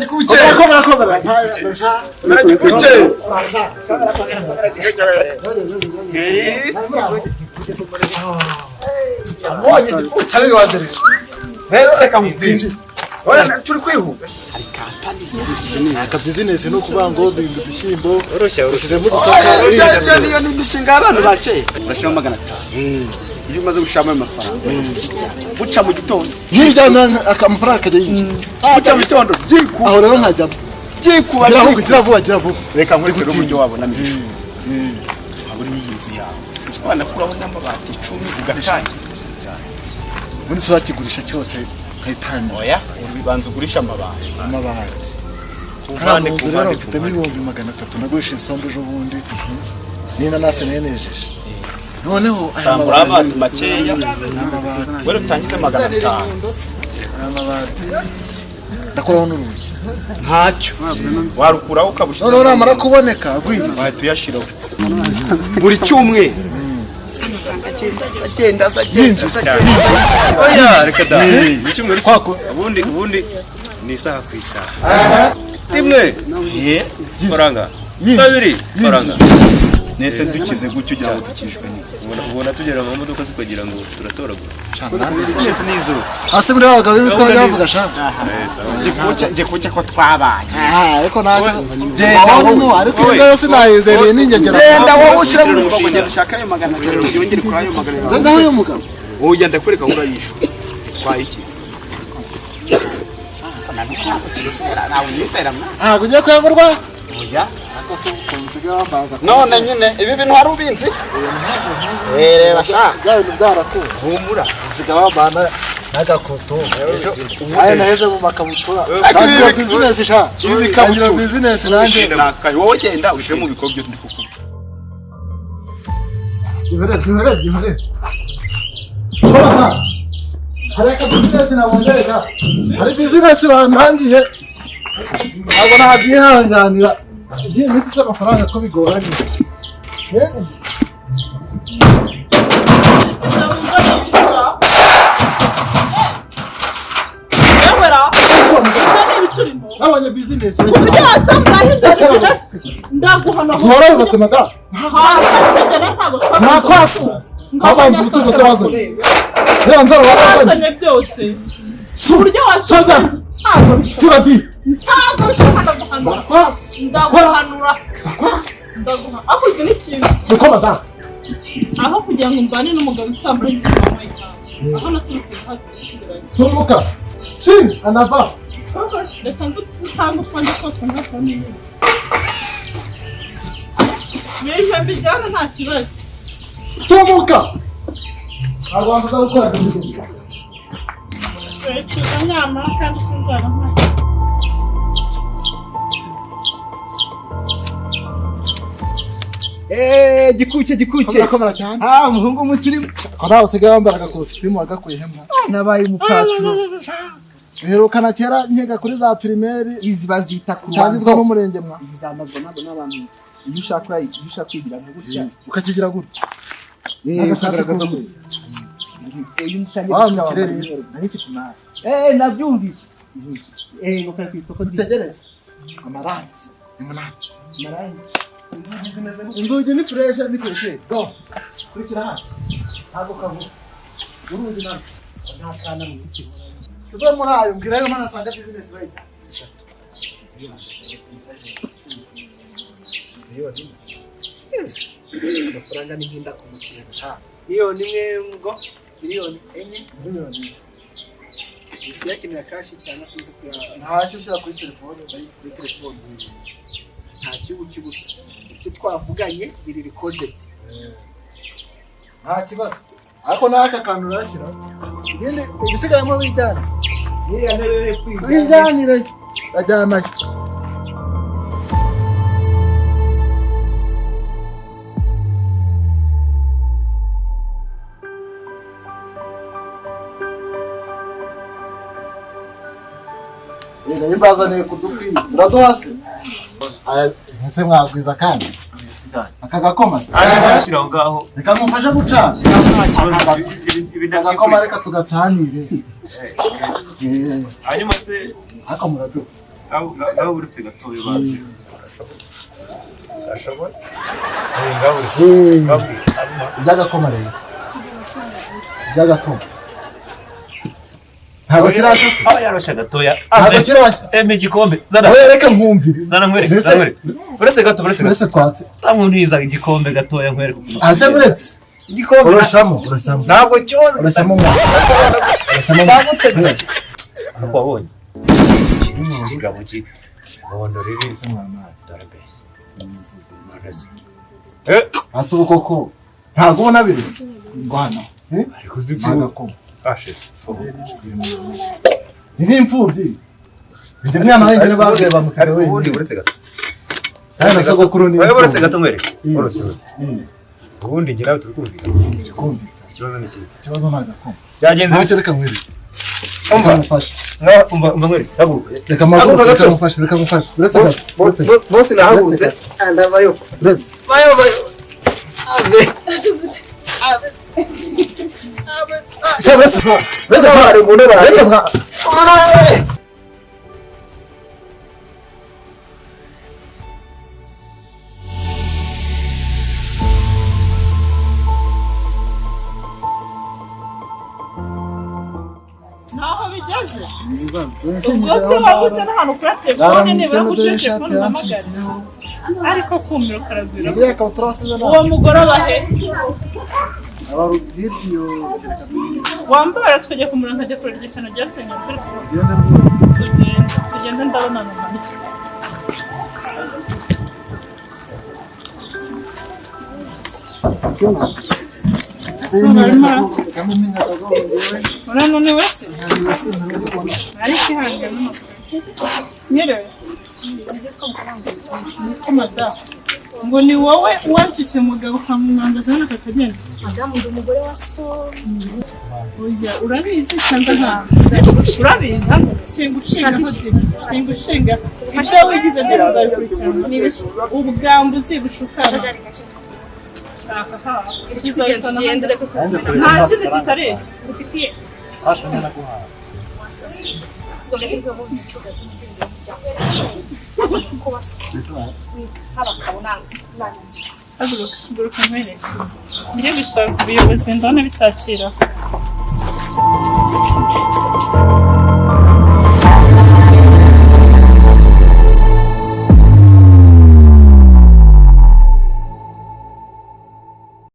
gikuke abonye gikuke ari wadere reka mubwinji ora turi kwihuta hari kampani aka business no kubango dushyimbo usize mu dusaka niyo nishinga abantu bace urashima 500 iyo umaze gushama amafaranga buca mu gitondo yijyana amafaranga kajya yinjira buca mu gitondo giku aho rero nkajya giku gira vuba reka nkuri kuri uburyo wabona misho aburi yinzu yawe uswana kuraho n'amabati 10 ugatanga muri so akigurisha cyose kayitani oya ubibanza ugurisha amabati umvane kubandi mfite miliyoni 300 nagurisha isombe ejo bundi nina nase nenejeje noneho sambura abantu makeya wero utangize 500 amabati ndakora n'uruzi ntacyo warukuraho ukabushira none namara kuboneka gwiri tuyashiraho buri cyumwe agenda oya reka da icyumwe rusako ubundi ni isaha ku isaha rimwe faranga babiri faranga nese dukize gucyo ujya dukishwe ni ubona tugera mu modoka zikagira ngo turatoragura business nizo hasi muri abagabo bitwa bavuga sha gikuke ko twabaye ariko naga genda ariko ngo sinayizereye n'ingegera genda wowe ushira mu bikorwa ngenda ushaka ayo 300 yongere kuri ayo 300 ndaho yo mugabo oya ndakwereka ngo urayishu twaye iki kujya kwagurwa oya none nyine ibi bintu hari ubinzi reba sha bya bintu byarakuye humura zigaba bana nagakoto ayo naheze mu makabutura kandi business sha ibi kabutura business nanje nakaye wowe genda ushire mu bikorwa ndi kukuba jihore hareka business nabongereka hari business bantangiye ntabwo nabyihanganira igihe misi cy'amafaranga ko bigoranye abanya business kubyo watsamurahinze business ndaguhana hora ubasema da nakwasi abantu butuzo sabazo rero nzara wasanye byose uburyo wasanye ntabwo bishobora ntabwo bishobora ndaguhanura akoze n'ikintu uko madam aho kugira ngo mbane n'umugabo utambara ikintu aho naturutse hasi tumuka shin anava reka nzutanga ufunze kose nk'akamenya mwiza mbijyana nta kibazo tumuka abantu bazakora ikigo nyamara kandi sinzara nta gikuke umuhungu musirimu nawe usigaye wambara agakositimu wagakuye nabaye umupaturo uherukana kera nkega kuri za primaire izi bazita kurangizwa n'umurenge mwa izi zamazwa n'abantu iyo ushaka kwigira nka gutya ukakigira gutya ukagaragaza gutya uyu mutangira kirere arifite nawe nabyumvise ngokara ku isoko dutegereze amarangi inzugi ni fresh do kurikira hano ntabwo kavuga uruzi nano ntakana mu biti tuve muri ayo mbwira yo mana sanga business bayita amafaranga ni hinda ku mutima cha miliyoni imwe ngo miliyoni enye miliyoni isi yakinira kashi cyangwa sinzi kuya ntacyo ushyira kuri telefone kuri telefone nta kibu kibusa ibyo twavuganye biri recorded nta kibazo ariko naka kantu urashyira ibindi ibisigayemo wijyana niya ntebe kwiga wijyanire ajyana Nimbazaniye kudupi uraduhase ese mwagwiza kandi akagakoma ashira ngaho reka ngufasha guca agakoma reka tugacanire hanyuma se akamurado ngaho uretse gatoya banze ashoboye ngaho uretse byagakoma rero byagakoma ntabwo kirasa aho yarosha gatoya ntabwo kirasa igikombe zana reka nkumvire zana nkwereke uretse gato uretse twatse samuniza igikombe gatoya nkwereke ase uretse igikombe urashamo ntabwo cyoze urashamo ntabwo teganya ariko wabonye kirimo kigabo kibondo riri dore base asubu koko ntabwo ubona biri ngwana ariko zibyo ashe ni imfubyi ndi mwana wengene babwiye bamusiga wenyine uretse gato ana sogokuru ni uretse gato nkwereke urose ubundi ngira turukumvika ikibazo ni kibi ikibazo nagakoma byagenze ntacyo reka nkwereke umva nkwereke haguruka reka maguru reka mufashe uretse bose nahagurutse ndavayo bayo uretse hari umuntu uretse naho bigeze ubwo wabuze n'ahantu kuri telefone nibura kuri telefone uhamagara ariko kumira ukaragwira uwo mugore abahe wambara tukajya kumura nkajya kurera igisano ryasenye tugende ndabona n'ahantu urano ni wese ariko ihangane nyerewe niko madamu ngo ni wowe wanshikiye umugabo ukamumwangaza hano akakagenda madamu ndi umugore wa so oya urabizi cyangwa ntabwo urabizi singushinga ibyo wigize byose uzabikurikirana ubwambu uzibushukana nta kindi kitari ufitiye haguruka nkwereke ngiye gushaka ubuyobozi ndabona bitakira